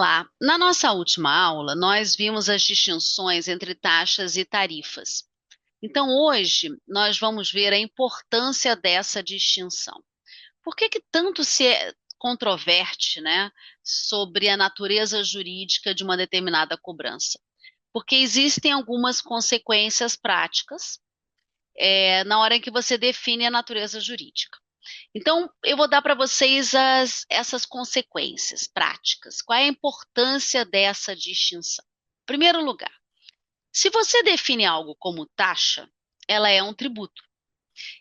Olá! Na nossa última aula, nós vimos as distinções entre taxas e tarifas. Então, hoje, nós vamos ver a importância dessa distinção. Por que que tanto se controverte, né, sobre a natureza jurídica de uma determinada cobrança? Porque existem algumas consequências práticas, na hora em que você define a natureza jurídica. Então, eu vou dar para vocês essas consequências práticas. Qual é a importância dessa distinção? Em primeiro lugar, se você define algo como taxa, ela é um tributo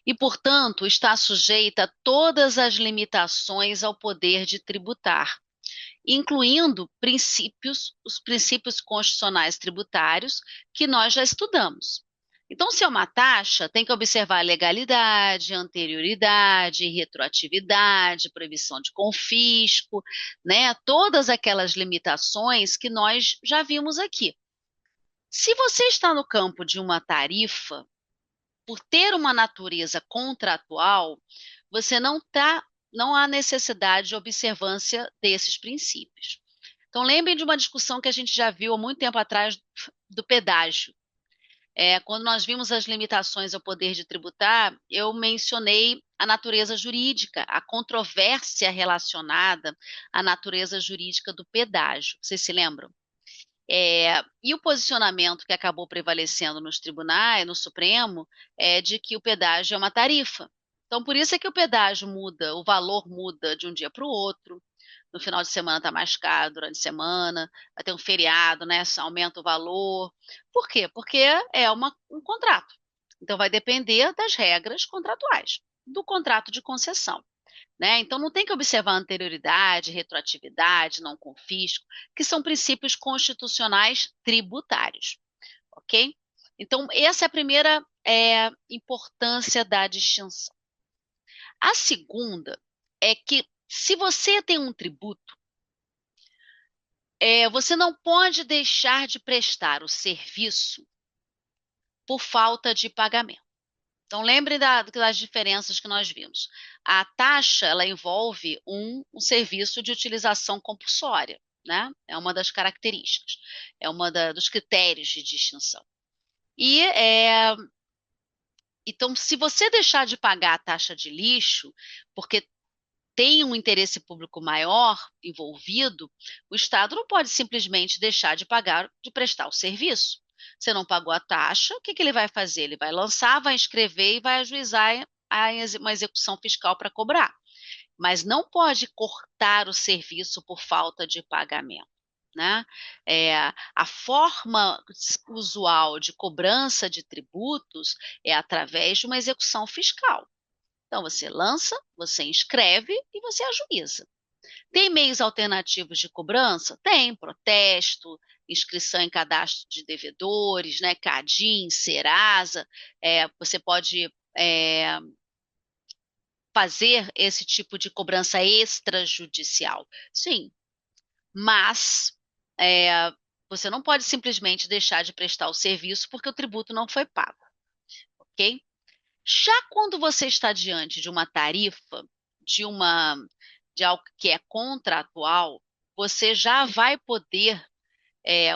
e, portanto, está sujeita a todas as limitações ao poder de tributar, incluindo os princípios constitucionais tributários que nós já estudamos. Então, se é uma taxa, tem que observar legalidade, anterioridade, retroatividade, proibição de confisco, né? Todas aquelas limitações que nós já vimos aqui. Se você está no campo de uma tarifa, por ter uma natureza contratual, você não há necessidade de observância desses princípios. Então, lembrem de uma discussão que a gente já viu há muito tempo atrás do pedágio. Quando nós vimos as limitações ao poder de tributar, eu mencionei a natureza jurídica, a controvérsia relacionada à natureza jurídica do pedágio. Vocês se lembram? E o posicionamento que acabou prevalecendo nos tribunais, no Supremo, é de que o pedágio é uma tarifa. Então, por isso é que o pedágio muda, o valor muda de um dia para o outro. No final de semana está mais caro, durante a semana, vai ter um feriado, né? Aumenta o valor. Por quê? Porque é um contrato. Então, vai depender das regras contratuais, do contrato de concessão. Né? Então, não tem que observar anterioridade, retroatividade, não confisco, que são princípios constitucionais tributários, ok? Então, essa é a primeira importância da distinção. A segunda é que, se você tem um tributo, você não pode deixar de prestar o serviço por falta de pagamento. Então, lembre das diferenças que nós vimos. A taxa, ela envolve um serviço de utilização compulsória, né? É uma das características, é dos critérios de distinção. Então, se você deixar de pagar a taxa de lixo, porque tem um interesse público maior envolvido, o Estado não pode simplesmente deixar de pagar, de prestar o serviço. Você não pagou a taxa, o que que ele vai fazer? Ele vai lançar, vai inscrever e vai ajuizar uma execução fiscal para cobrar. Mas não pode cortar o serviço por falta de pagamento. Né? A forma usual de cobrança de tributos é através de uma execução fiscal. Então, você lança, você inscreve e você ajuiza. Tem meios alternativos de cobrança? Tem, protesto, inscrição em cadastro de devedores, né? CADIM, Serasa. Você pode fazer esse tipo de cobrança extrajudicial. Sim, mas você não pode simplesmente deixar de prestar o serviço porque o tributo não foi pago, ok? Já quando você está diante de uma tarifa, de uma de algo que é contratual, você já vai poder,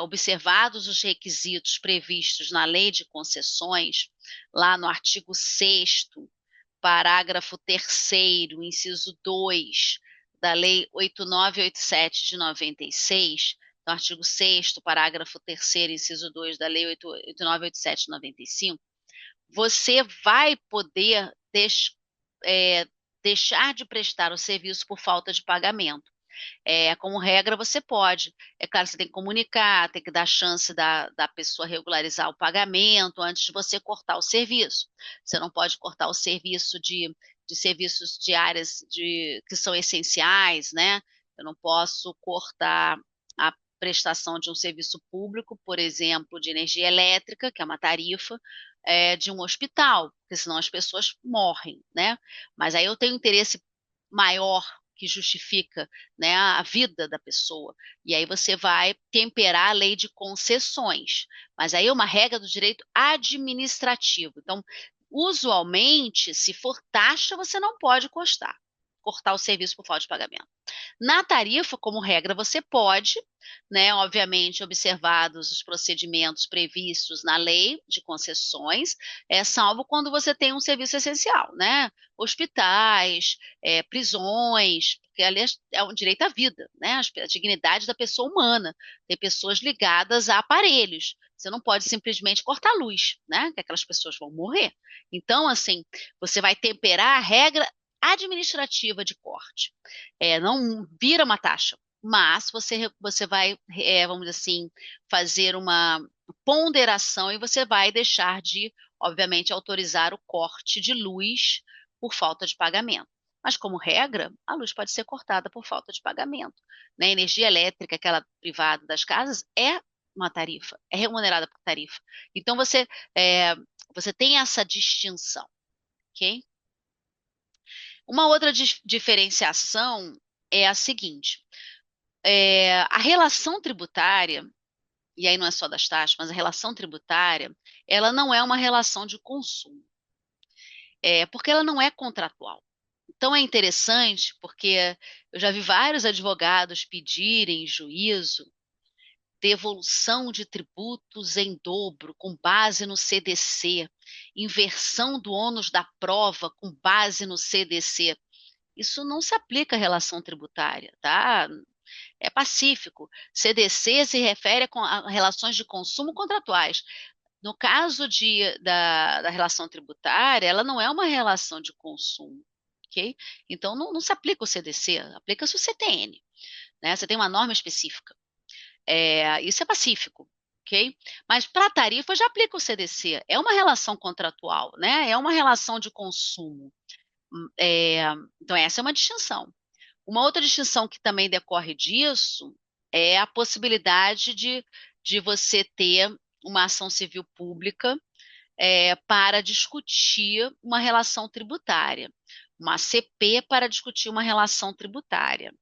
observados os requisitos previstos na Lei de Concessões, lá no artigo 6º, parágrafo 3º, inciso 2, da Lei 8987 de 96, no artigo 6º, parágrafo 3º, inciso 2 da Lei 8987 de 95, você vai poder deixar de prestar o serviço por falta de pagamento. Como regra, você pode. É claro, você tem que comunicar, tem que dar chance da pessoa regularizar o pagamento antes de você cortar o serviço. Você não pode cortar o serviço de serviços de áreas que são essenciais, né? Eu não posso cortar a prestação de um serviço público, por exemplo, de energia elétrica, que é uma tarifa, de um hospital, porque senão as pessoas morrem, né? Mas aí eu tenho interesse maior que justifica, né, a vida da pessoa. E aí você vai temperar a lei de concessões. Mas aí é uma regra do direito administrativo. Então, usualmente, se for taxa, você não pode costar. cortar o serviço por falta de pagamento. Na tarifa, como regra, você pode, né, obviamente, observados os procedimentos previstos na lei de concessões, salvo quando você tem um serviço essencial, né? Hospitais, prisões, porque ali é um direito à vida, né? A dignidade da pessoa humana. Tem pessoas ligadas a aparelhos. Você não pode simplesmente cortar a luz, né? Que aquelas pessoas vão morrer. Então, assim, você vai temperar a regra administrativa de corte. Não vira uma taxa, mas você vai, vamos dizer assim, fazer uma ponderação e você vai deixar de, obviamente, autorizar o corte de luz por falta de pagamento. Mas, como regra, a luz pode ser cortada por falta de pagamento. Né? A energia elétrica, aquela privada das casas, é uma tarifa, é remunerada por tarifa. Então, você tem essa distinção, ok? Uma outra diferenciação é a seguinte: a relação tributária, e aí não é só das taxas, mas a relação tributária, ela não é uma relação de consumo, porque ela não é contratual. Então é interessante porque eu já vi vários advogados pedirem em juízo devolução de tributos em dobro com base no CDC, inversão do ônus da prova com base no CDC. Isso não se aplica à relação tributária, tá? É pacífico. CDC se refere a relações de consumo contratuais. No caso da relação tributária, ela não é uma relação de consumo, ok? Então, não se aplica o CDC, aplica-se o CTN, né? Você tem uma norma específica. Isso é pacífico, ok? Mas para a tarifa já aplica o CDC. É uma relação contratual, né? É uma relação de consumo. É, então, essa é uma distinção. Uma outra distinção que também decorre disso é a possibilidade de você ter uma ação civil pública para discutir uma relação tributária, uma ACP para discutir uma relação tributária.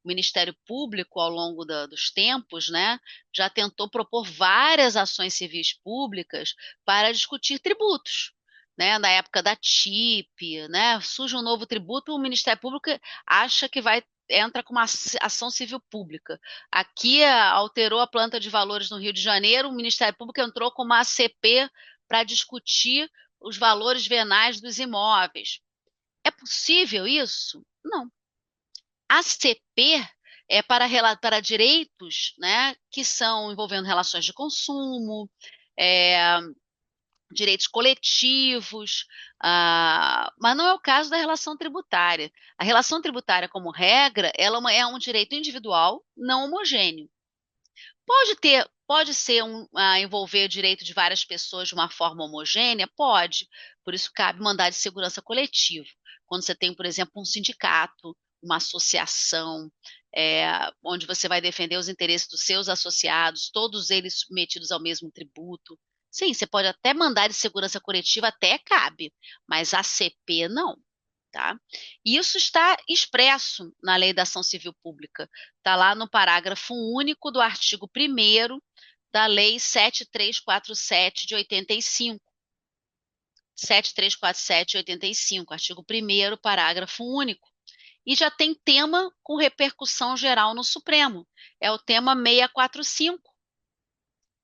O Ministério Público, ao longo dos tempos, né, já tentou propor várias ações civis públicas para discutir tributos. Né, na época da TIP, né, surge um novo tributo, o Ministério Público acha que entra com uma ação civil pública. Aqui alterou a planta de valores no Rio de Janeiro, o Ministério Público entrou com uma ACP para discutir os valores venais dos imóveis. É possível isso? Não. A CP é para direitos, né, que são envolvendo relações de consumo, é, direitos coletivos, mas não é o caso da relação tributária. A relação tributária, como regra, ela é um direito individual não homogêneo. Pode ser envolver o direito de várias pessoas de uma forma homogênea? Pode. Por isso cabe mandado de segurança coletivo. Quando você tem, por exemplo, um sindicato, uma associação, onde você vai defender os interesses dos seus associados, todos eles submetidos ao mesmo tributo. Sim, você pode até mandar de segurança coletiva, até cabe, mas a CP não. Tá? E isso está expresso na Lei da Ação Civil Pública. Está lá no parágrafo único do artigo 1º da Lei 7347 de 85. 7347 de 85, artigo 1º, parágrafo único. E já tem tema com repercussão geral no Supremo. É o tema 645.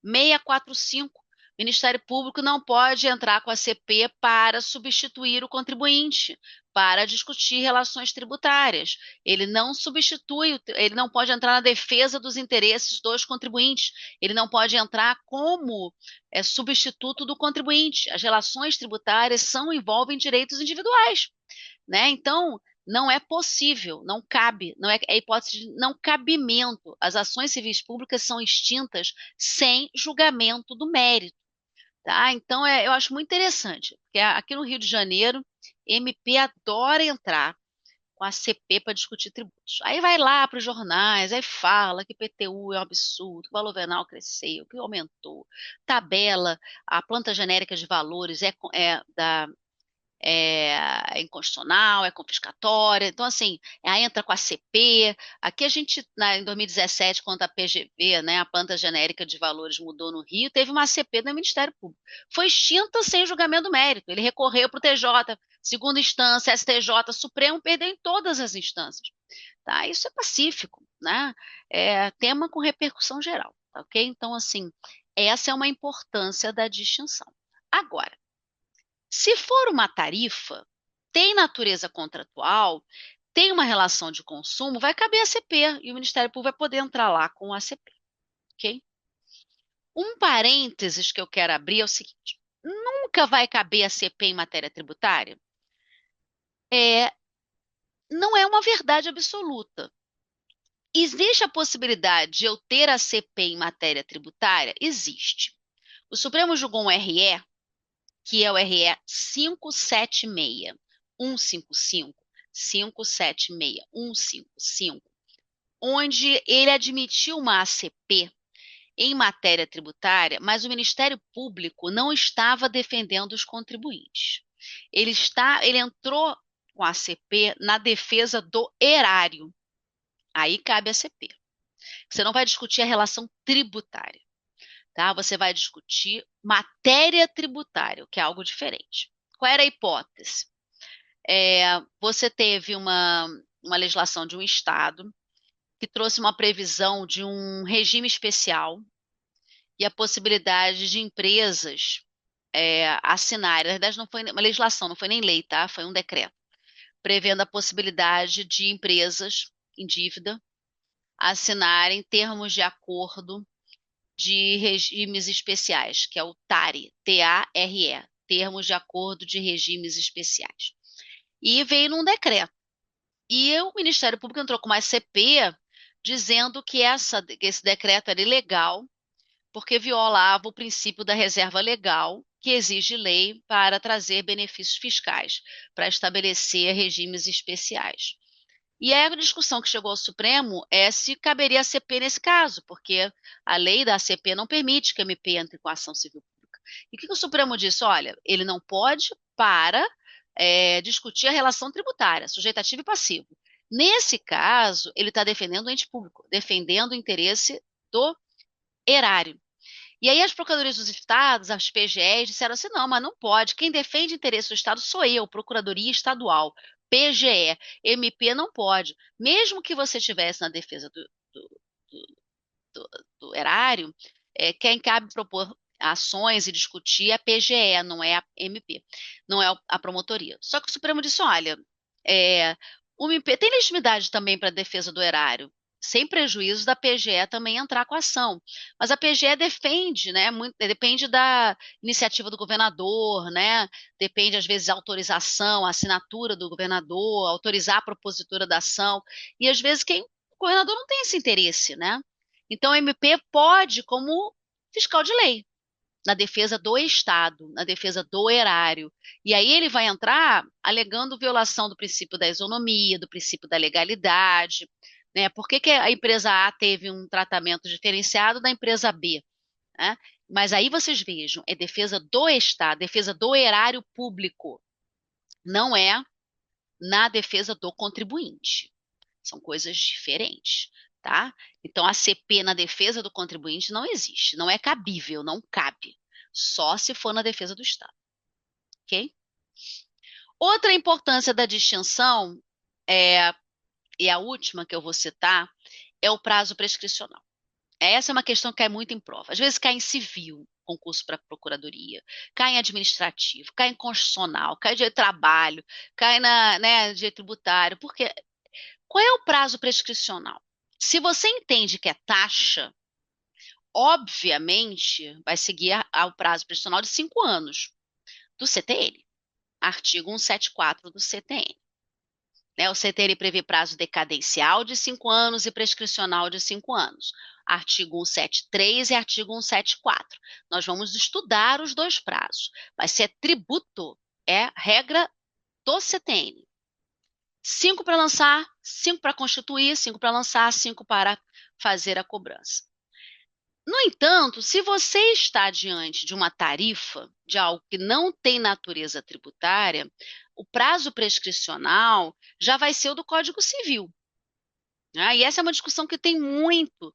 645. O Ministério Público não pode entrar com a CP para substituir o contribuinte, para discutir relações tributárias. Ele não substitui, ele não pode entrar na defesa dos interesses dos contribuintes. Ele não pode entrar como substituto do contribuinte. As relações tributárias envolvem direitos individuais, né? Então, não é possível, não cabe, não é hipótese de não cabimento. As ações civis públicas são extintas sem julgamento do mérito. Tá? Então, eu acho muito interessante, porque aqui no Rio de Janeiro, MP adora entrar com a CP para discutir tributos. Aí vai lá para os jornais, aí fala que PTU é um absurdo, que o valor venal cresceu, que aumentou, tabela, a planta genérica de valores é inconstitucional, é confiscatória. Então, assim, aí entra com a CP. Aqui a gente, em 2017, quando a PGV, né, a planta genérica de valores, mudou no Rio, teve uma CP do Ministério Público. Foi extinta sem julgamento do mérito. Ele recorreu para o TJ, segunda instância, STJ, Supremo, perdeu em todas as instâncias. Tá? Isso é pacífico, né? É tema com repercussão geral, tá, ok? Então, assim, essa é uma importância da distinção. Agora, se for uma tarifa, tem natureza contratual, tem uma relação de consumo, vai caber a CP e o Ministério Público vai poder entrar lá com a CP, ok? Um parênteses que eu quero abrir é o seguinte: nunca vai caber a CP em matéria tributária? Não é uma verdade absoluta. Existe a possibilidade de eu ter a CP em matéria tributária? Existe. O Supremo julgou um RE, que é o RE 576-155, onde ele admitiu uma ACP em matéria tributária, mas o Ministério Público não estava defendendo os contribuintes. Ele entrou com a ACP na defesa do erário. Aí cabe a CP. Você não vai discutir a relação tributária, tá? Você vai discutir matéria tributária, que é algo diferente. Qual era a hipótese? Você teve uma legislação de um Estado que trouxe uma previsão de um regime especial e a possibilidade de empresas assinarem. Na verdade, não foi uma legislação, não foi nem lei, tá? Foi um decreto, prevendo a possibilidade de empresas em dívida assinarem termos de acordo de regimes especiais, que é o TARE, T-A-R-E, termos de acordo de regimes especiais. E veio num decreto. E o Ministério Público entrou com uma CP dizendo que esse decreto era ilegal, porque violava o princípio da reserva legal, que exige lei para trazer benefícios fiscais, para estabelecer regimes especiais. E aí a discussão que chegou ao Supremo é se caberia a CP nesse caso, porque a lei da ACP não permite que a MP entre com ação civil pública. E o que o Supremo disse? Olha, ele não pode discutir a relação tributária, sujeitativo e passivo. Nesse caso, ele está defendendo o ente público, defendendo o interesse do erário. E aí as procuradorias dos estados, as PGEs, disseram assim, não, mas não pode. Quem defende o interesse do estado sou eu, Procuradoria Estadual, PGE, MP não pode. Mesmo que você estivesse na defesa do erário, quem cabe propor ações e discutir é a PGE, não é a MP, não é a promotoria. Só que o Supremo disse, olha, o MP tem legitimidade também para a defesa do erário, sem prejuízo da PGE também entrar com a ação. Mas a PGE defende, né? Depende da iniciativa do governador, né? Depende, às vezes, da autorização, a assinatura do governador, autorizar a propositura da ação. E às vezes o governador não tem esse interesse, né? Então, a MP pode, como fiscal de lei, na defesa do Estado, na defesa do erário. E aí ele vai entrar alegando violação do princípio da isonomia, do princípio da legalidade, né? Por que a empresa A teve um tratamento diferenciado da empresa B, né? Mas aí vocês vejam, é defesa do Estado, defesa do erário público, não é na defesa do contribuinte. São coisas diferentes, tá? Então, a CP na defesa do contribuinte não existe, não é cabível, não cabe. Só se for na defesa do Estado, ok? Outra importância da distinção, e a última que eu vou citar, é o prazo prescricional. Essa é uma questão que cai muito em prova. Às vezes cai em civil, concurso para procuradoria, cai em administrativo, cai em constitucional, cai em direito de trabalho, cai né, direito tributário, porque qual é o prazo prescricional? Se você entende que é taxa, obviamente vai seguir ao prazo prescricional de 5 anos do CTN, artigo 174 do CTN. Né, o CTN prevê prazo decadencial de 5 anos e prescricional de 5 anos. Artigo 173 e artigo 174. Nós vamos estudar os dois prazos. Mas se é tributo, é regra do CTN. 5 para lançar, 5 para constituir, 5 para lançar, 5 para fazer a cobrança. No entanto, se você está diante de uma tarifa, de algo que não tem natureza tributária, o prazo prescricional já vai ser o do Código Civil. Né? E essa é uma discussão que tem muito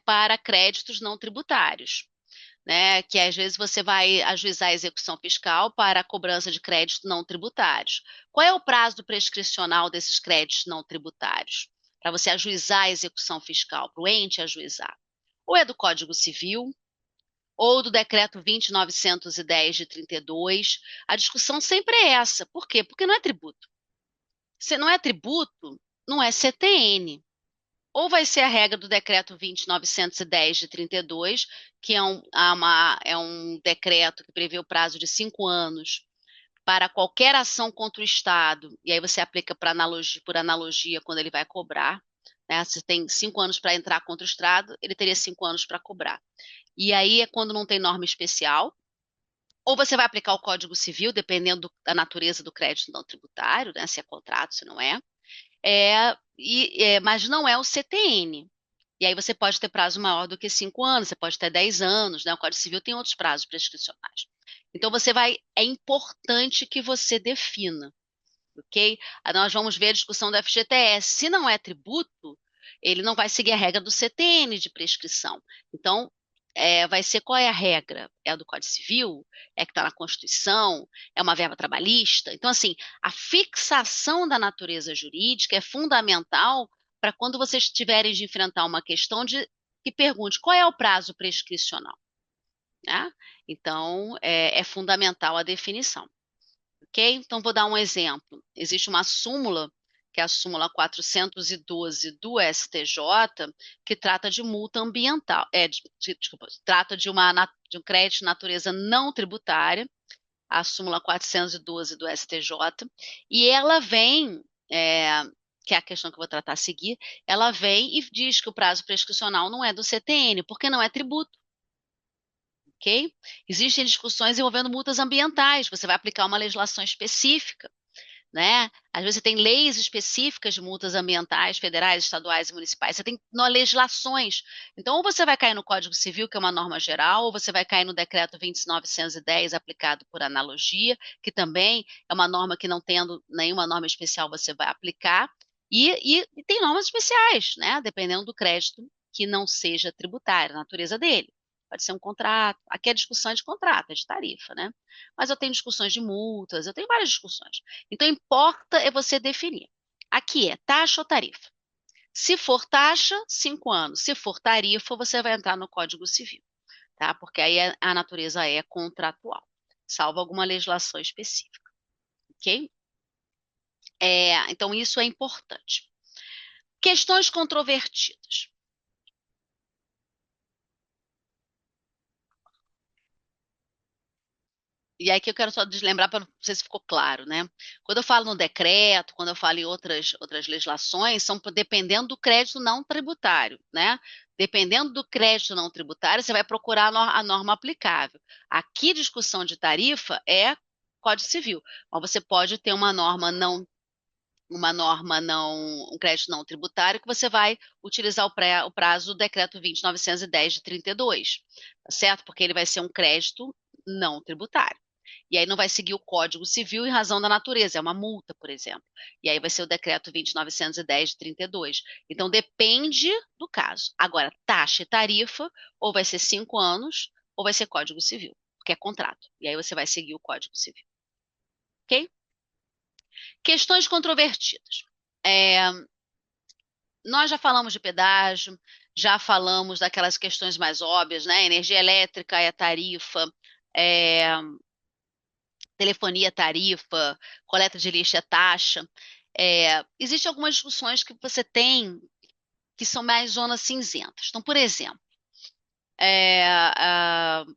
para créditos não tributários. Né, que às vezes você vai ajuizar a execução fiscal para a cobrança de créditos não tributários. Qual é o prazo prescricional desses créditos não tributários? Para você ajuizar a execução fiscal, para o ente ajuizar. Ou é do Código Civil, ou do Decreto 20.910 de 32. A discussão sempre é essa. Por quê? Porque não é tributo. Se não é tributo, não é CTN. Ou vai ser a regra do decreto 20.910 de 32, que é um decreto que prevê o prazo de 5 anos para qualquer ação contra o Estado, e aí você aplica por analogia quando ele vai cobrar. Né? Se tem 5 anos para entrar contra o Estado, ele teria 5 anos para cobrar. E aí é quando não tem norma especial, ou você vai aplicar o Código Civil, dependendo da natureza do crédito não tributário, né? Se é contrato, se não é. Mas não é o CTN. E aí você pode ter prazo maior do que 5 anos, você pode ter 10 anos, né? O Código Civil tem outros prazos prescricionais. Então é importante que você defina, ok? Nós vamos ver a discussão do FGTS. Se não é tributo, ele não vai seguir a regra do CTN de prescrição. Então, vai ser qual é a regra? É a do Código Civil? É que está na Constituição? É uma verba trabalhista? Então, assim, a fixação da natureza jurídica é fundamental para quando vocês tiverem de enfrentar uma questão que pergunte qual é o prazo prescricional, né? Então, é fundamental a definição. Ok? Então, vou dar um exemplo. Existe uma súmula, que é a súmula 412 do STJ, que trata de multa ambiental. Desculpa, trata de um crédito de natureza não tributária, a súmula 412 do STJ, e ela vem, que é a questão que eu vou tratar a seguir, ela vem e diz que o prazo prescricional não é do CTN, porque não é tributo. Ok? Existem discussões envolvendo multas ambientais, você vai aplicar uma legislação específica, né? Às vezes você tem leis específicas de multas ambientais, federais, estaduais e municipais, você tem legislações. Então, ou você vai cair no Código Civil, que é uma norma geral, ou você vai cair no Decreto 20.910, aplicado por analogia, que também é uma norma que não tendo nenhuma norma especial você vai aplicar, e tem normas especiais, né? Dependendo do crédito que não seja tributário, a natureza dele. Pode ser um contrato. Aqui a discussão é de contrato, é de tarifa, né? Mas eu tenho discussões de multas, eu tenho várias discussões. Então, importa é você definir. Aqui é taxa ou tarifa. Se for taxa, 5 anos. Se for tarifa, você vai entrar no Código Civil, tá? Porque aí a natureza é contratual, salvo alguma legislação específica, ok? Então, isso é importante. Questões controvertidas. E aí que eu quero só deslembrar para não sei se ficou claro, né? Quando eu falo no decreto, quando eu falo em outras legislações, são dependendo do crédito não tributário, né? Dependendo do crédito não tributário, você vai procurar a norma aplicável. Aqui, discussão de tarifa é Código Civil, mas você pode ter um crédito não tributário que você vai utilizar o prazo do decreto 20.910 de 32, tá certo? Porque ele vai ser um crédito não tributário. E aí não vai seguir o Código Civil em razão da natureza, é uma multa, por exemplo. E aí vai ser o decreto 20.910 de 32. Então depende do caso. Agora, taxa e tarifa, ou vai ser 5 anos, ou vai ser Código Civil, porque é contrato. E aí você vai seguir o Código Civil. Ok? Questões controvertidas. É, nós já falamos de pedágio, já falamos daquelas questões mais óbvias, né? Energia elétrica é tarifa, é, telefonia é tarifa, coleta de lixo é taxa. Existem algumas discussões que você tem que são mais zonas cinzentas. Então, por exemplo,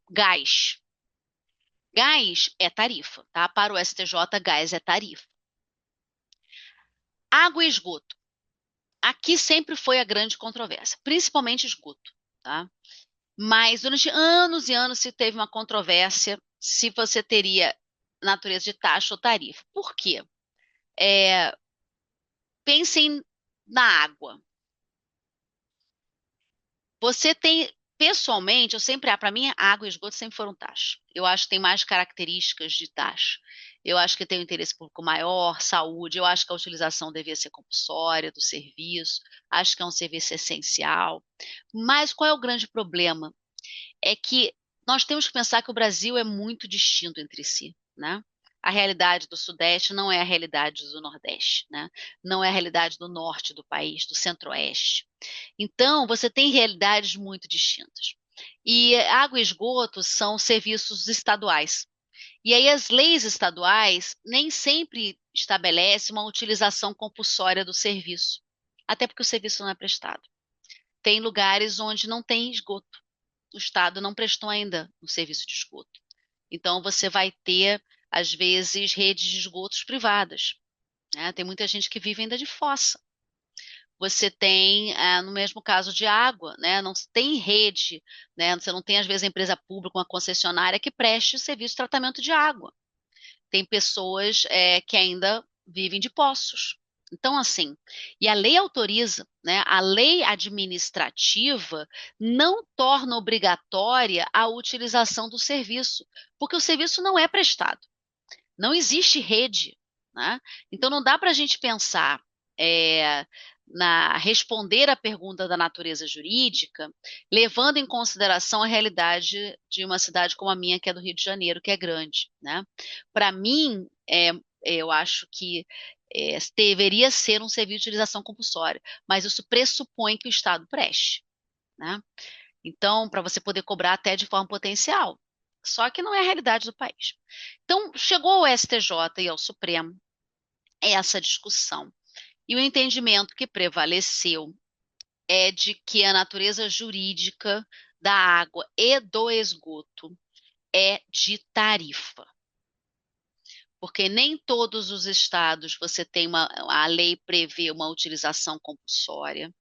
gás. Gás é tarifa, tá? Para o STJ, gás é tarifa. Água e esgoto. Aqui sempre foi a grande controvérsia, principalmente esgoto, tá? Mas durante anos e anos se teve uma controvérsia se você teria natureza de taxa ou tarifa. Por quê? Pensem na água. Você tem, pessoalmente, para mim, água e esgoto sempre foram taxa. Eu acho que tem mais características de taxa. eu acho que tem um interesse público maior, saúde, eu acho que a utilização devia ser compulsória do serviço, acho que é um serviço essencial. Mas qual é o grande problema? É que nós temos que pensar que o Brasil é muito distinto entre si, né? A realidade do Sudeste não é a realidade do Nordeste, né? Não é a realidade do Norte do país, do Centro-Oeste. Então, você tem realidades muito distintas. E água e esgoto são serviços estaduais. E aí as leis estaduais nem sempre estabelecem uma utilização compulsória do serviço, até porque o serviço não é prestado. Tem lugares onde não tem esgoto. O Estado não prestou ainda um serviço de esgoto. Então você vai ter, às vezes, redes de esgotos privadas, né? Tem muita gente que vive ainda de fossa. Você tem, no mesmo caso de água, né? Não tem rede, né? Você não tem, às vezes, a empresa pública, uma concessionária que preste o serviço de tratamento de água. Tem pessoas que ainda vivem de poços. Então, assim, e a lei autoriza, né? A lei administrativa não torna obrigatória a utilização do serviço, porque o serviço não é prestado. Não existe rede, né? Então não dá para a gente pensar na responder à pergunta da natureza jurídica, levando em consideração a realidade de uma cidade como a minha, que é do Rio de Janeiro, que é grande, né? Para mim, eu acho que deveria ser um serviço de utilização compulsória, mas isso pressupõe que o Estado preste, né? Então, para você poder cobrar até de forma potencial. Só que não é a realidade do país. Então, chegou ao STJ e ao Supremo essa discussão. E o entendimento que prevaleceu é de que a natureza jurídica da água e do esgoto é de tarifa. Porque nem todos os estados você tem a lei prevê uma utilização compulsória.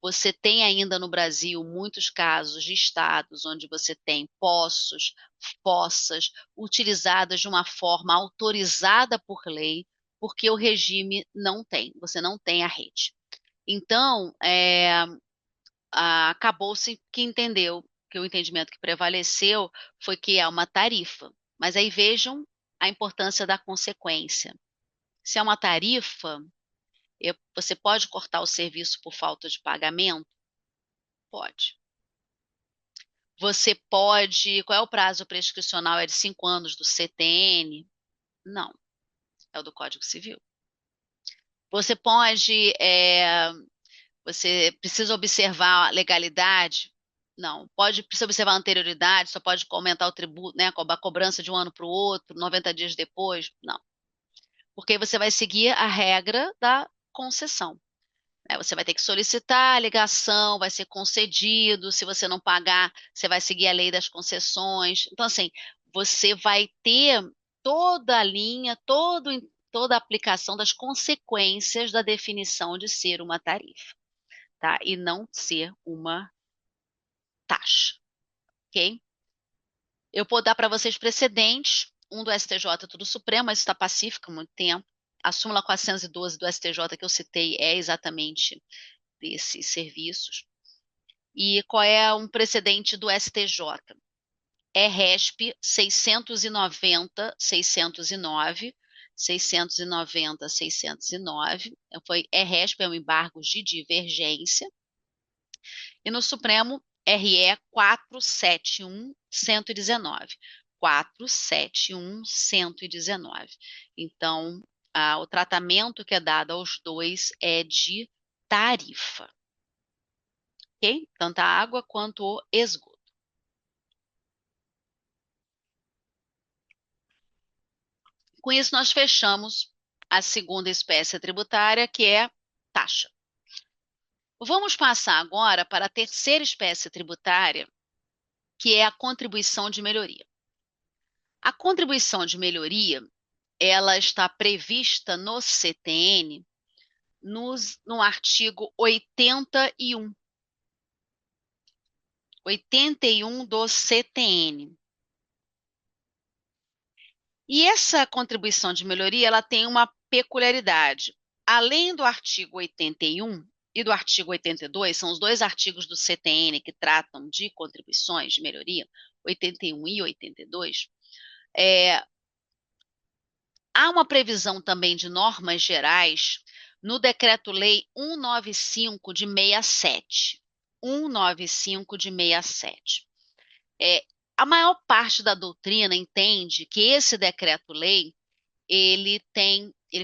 Você tem ainda no Brasil muitos casos de estados onde você tem poços, fossas utilizadas de uma forma autorizada por lei, porque o regime não tem, você não tem a rede. Então, acabou-se que entendeu que o entendimento que prevaleceu foi que é uma tarifa. Mas aí vejam a importância da consequência. Se é uma tarifa, você pode cortar o serviço por falta de pagamento? Pode. Você pode. Qual é o prazo prescricional? É de 5 anos do CTN? Não, é o do Código Civil. Você pode. Você precisa observar a legalidade? Não. Precisa observar a anterioridade, só pode aumentar o tributo, né? A cobrança de um ano para o outro, 90 dias depois? Não. Porque você vai seguir a regra da concessão. Você vai ter que solicitar a ligação, vai ser concedido. Se você não pagar, você vai seguir a lei das concessões. Então, assim, você vai ter toda a linha, toda a aplicação das consequências da definição de ser uma tarifa, tá? E não ser uma taxa, ok? Eu vou dar para vocês precedentes, um do STJ, outro do Supremo, mas está pacífico há muito tempo. A súmula 412 do STJ que eu citei é exatamente desses serviços. E qual é um precedente do STJ? É RESP 690-609, 690-609, RESP é um embargo de divergência, e no Supremo, RE 471-119. 471-119. Então, o tratamento que é dado aos dois é de tarifa. Ok? Tanto a água quanto o esgoto. Com isso, nós fechamos a segunda espécie tributária, que é taxa. Vamos passar agora para a terceira espécie tributária, que é a contribuição de melhoria. A contribuição de melhoria, ela está prevista no CTN, no artigo 81. 81 do CTN. E essa contribuição de melhoria, ela tem uma peculiaridade. Além do artigo 81 e do artigo 82, são os dois artigos do CTN que tratam de contribuições de melhoria, 81 e 82, Há uma previsão também de normas gerais no Decreto-Lei 195 de 67. 195 de 67. A maior parte da doutrina entende que esse decreto-lei ele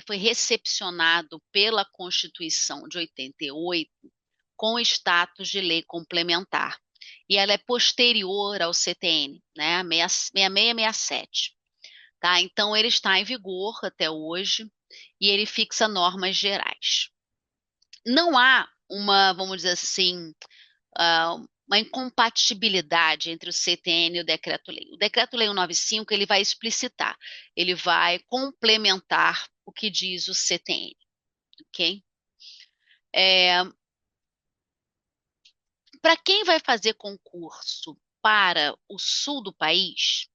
foi recepcionado pela Constituição de 88 com status de lei complementar. E ela é posterior ao CTN, né, 6667. Tá? Então, ele está em vigor até hoje e ele fixa normas gerais. Não há uma, vamos dizer assim, uma incompatibilidade entre o CTN e o Decreto-Lei. O Decreto-Lei 195, ele vai explicitar, ele vai complementar o que diz o CTN, ok? Para quem vai fazer concurso para o sul do país,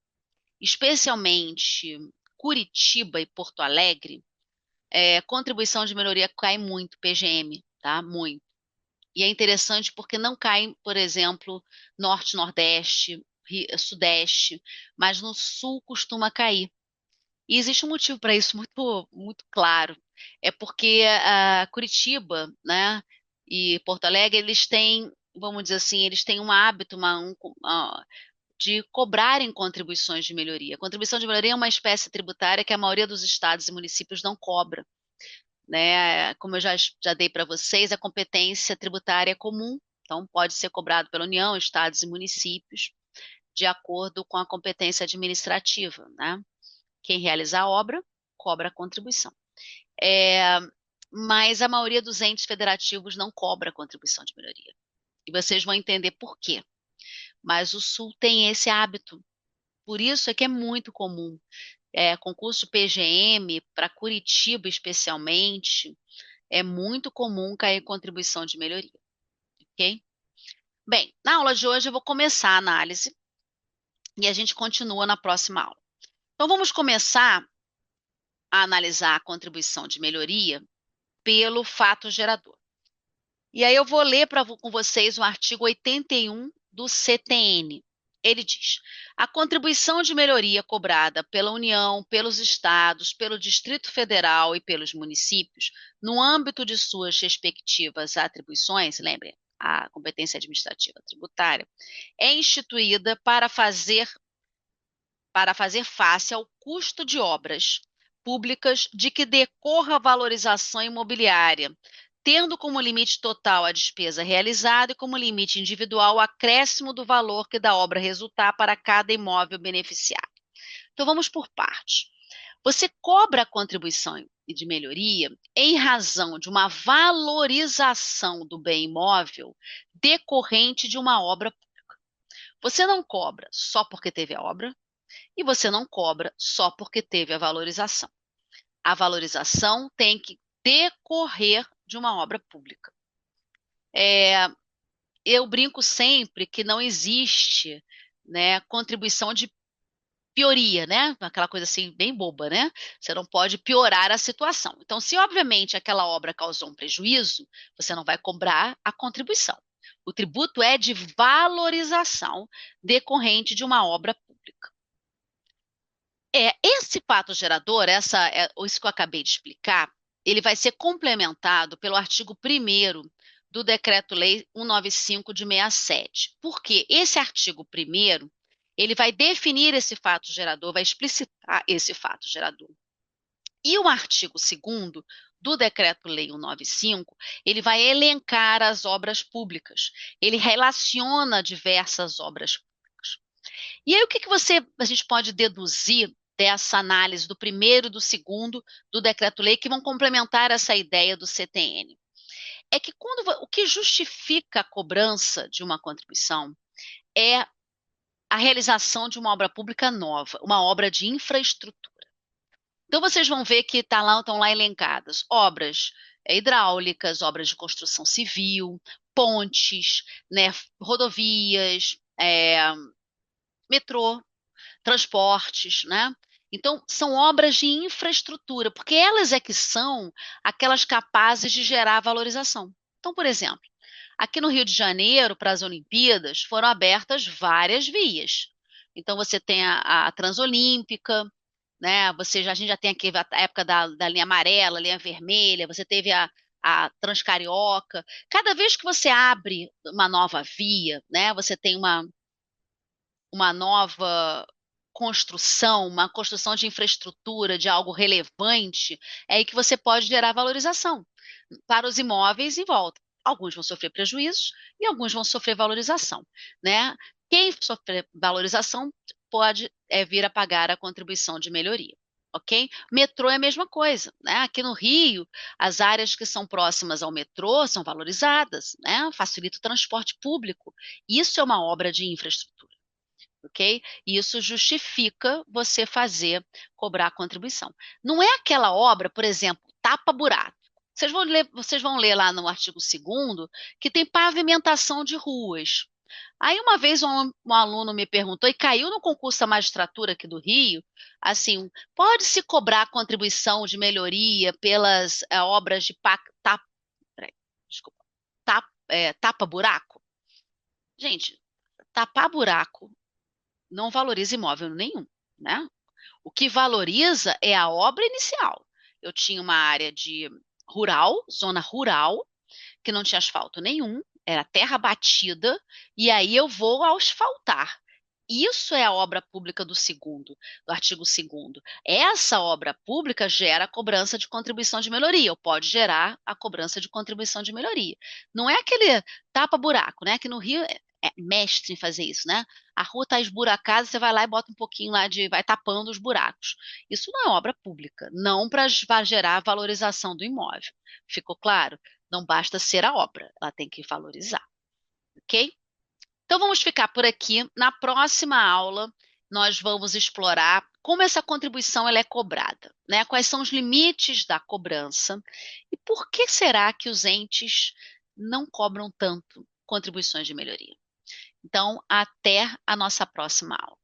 especialmente Curitiba e Porto Alegre, contribuição de melhoria cai muito, PGM, tá? Muito. E é interessante porque não cai, por exemplo, norte, nordeste, sudeste, mas no sul costuma cair. E existe um motivo para isso muito, muito claro. É porque a Curitiba, né, e Porto Alegre, eles têm, vamos dizer assim, eles têm um hábito, de cobrarem contribuições de melhoria. A contribuição de melhoria é uma espécie tributária que a maioria dos estados e municípios não cobra, né? Como eu já dei para vocês, a competência tributária é comum, então pode ser cobrado pela União, estados e municípios, de acordo com a competência administrativa, né? Quem realiza a obra, cobra a contribuição. Mas a maioria dos entes federativos não cobra a contribuição de melhoria. E vocês vão entender por quê. Mas o Sul tem esse hábito. Por isso é que é muito comum. Concurso PGM, para Curitiba especialmente, é muito comum cair contribuição de melhoria, ok? Bem, na aula de hoje eu vou começar a análise e a gente continua na próxima aula. Então vamos começar a analisar a contribuição de melhoria pelo fato gerador. E aí eu vou ler com vocês o artigo 81 do CTN. Ele diz: a contribuição de melhoria cobrada pela União, pelos estados, pelo Distrito Federal e pelos municípios, no âmbito de suas respectivas atribuições, lembrem, a competência administrativa tributária, é instituída para fazer face ao custo de obras públicas de que decorra a valorização imobiliária, tendo como limite total a despesa realizada e como limite individual o acréscimo do valor que da obra resultar para cada imóvel beneficiário. Então vamos por partes. Você cobra a contribuição de melhoria em razão de uma valorização do bem imóvel decorrente de uma obra pública. Você não cobra só porque teve a obra e você não cobra só porque teve a valorização. A valorização tem que decorrer de uma obra pública. Eu brinco sempre que não existe, né, contribuição de pioria, né? Aquela coisa assim bem boba, né? Você não pode piorar a situação. Então, se obviamente aquela obra causou um prejuízo, você não vai cobrar a contribuição. O tributo é de valorização decorrente de uma obra pública. Esse fato gerador, isso que eu acabei de explicar, ele vai ser complementado pelo artigo 1º do Decreto-Lei 195 de 67. Porque esse artigo 1º, ele vai definir esse fato gerador, vai explicitar esse fato gerador. E o artigo 2º do Decreto-Lei 195, ele vai elencar as obras públicas. Ele relaciona diversas obras públicas. E aí, o que a gente pode deduzir dessa análise do 1º e do 2º do Decreto-Lei que vão complementar essa ideia do CTN? É que o que justifica a cobrança de uma contribuição é a realização de uma obra pública nova, uma obra de infraestrutura. Então, vocês vão ver que estão lá elencadas obras hidráulicas, obras de construção civil, pontes, né, rodovias, metrô, transportes, né? Então, são obras de infraestrutura, porque elas é que são aquelas capazes de gerar valorização. Então, por exemplo, aqui no Rio de Janeiro, para as Olimpíadas, foram abertas várias vias. Então, você tem a Transolímpica, né? A gente já tem aqui a época da linha amarela, linha vermelha, você teve a Transcarioca. Cada vez que você abre uma nova via, né? Você tem uma nova construção, uma construção de infraestrutura, de algo relevante, é aí que você pode gerar valorização para os imóveis em volta. Alguns vão sofrer prejuízos e alguns vão sofrer valorização, né? Quem sofrer valorização pode vir a pagar a contribuição de melhoria. Ok? Metrô é a mesma coisa, né? Aqui no Rio, as áreas que são próximas ao metrô são valorizadas, né? Facilita o transporte público. Isso é uma obra de infraestrutura, ok? E isso justifica você cobrar a contribuição. Não é aquela obra, por exemplo, tapa-buraco. Vocês vão ler lá no artigo 2º que tem pavimentação de ruas. Aí uma vez um aluno me perguntou, e caiu no concurso da magistratura aqui do Rio, assim, pode-se cobrar contribuição de melhoria pelas obras de peraí, desculpa, tapa-buraco? Gente, tapar buraco não valoriza imóvel nenhum, né? O que valoriza é a obra inicial. Eu tinha uma área de zona rural, que não tinha asfalto nenhum, era terra batida, e aí eu vou asfaltar. Isso é a obra pública do artigo 2º. Essa obra pública gera a cobrança de contribuição de melhoria, ou pode gerar a cobrança de contribuição de melhoria. Não é aquele tapa-buraco, né? Que no Rio é mestre em fazer isso, né? A rua está esburacada, você vai lá e bota um pouquinho lá vai tapando os buracos. Isso não é obra pública, não para gerar valorização do imóvel. Ficou claro? Não basta ser a obra, ela tem que valorizar, ok? Então vamos ficar por aqui. Na próxima aula, nós vamos explorar como essa contribuição ela é cobrada, né? Quais são os limites da cobrança e por que será que os entes não cobram tanto contribuições de melhoria. Então, até a nossa próxima aula.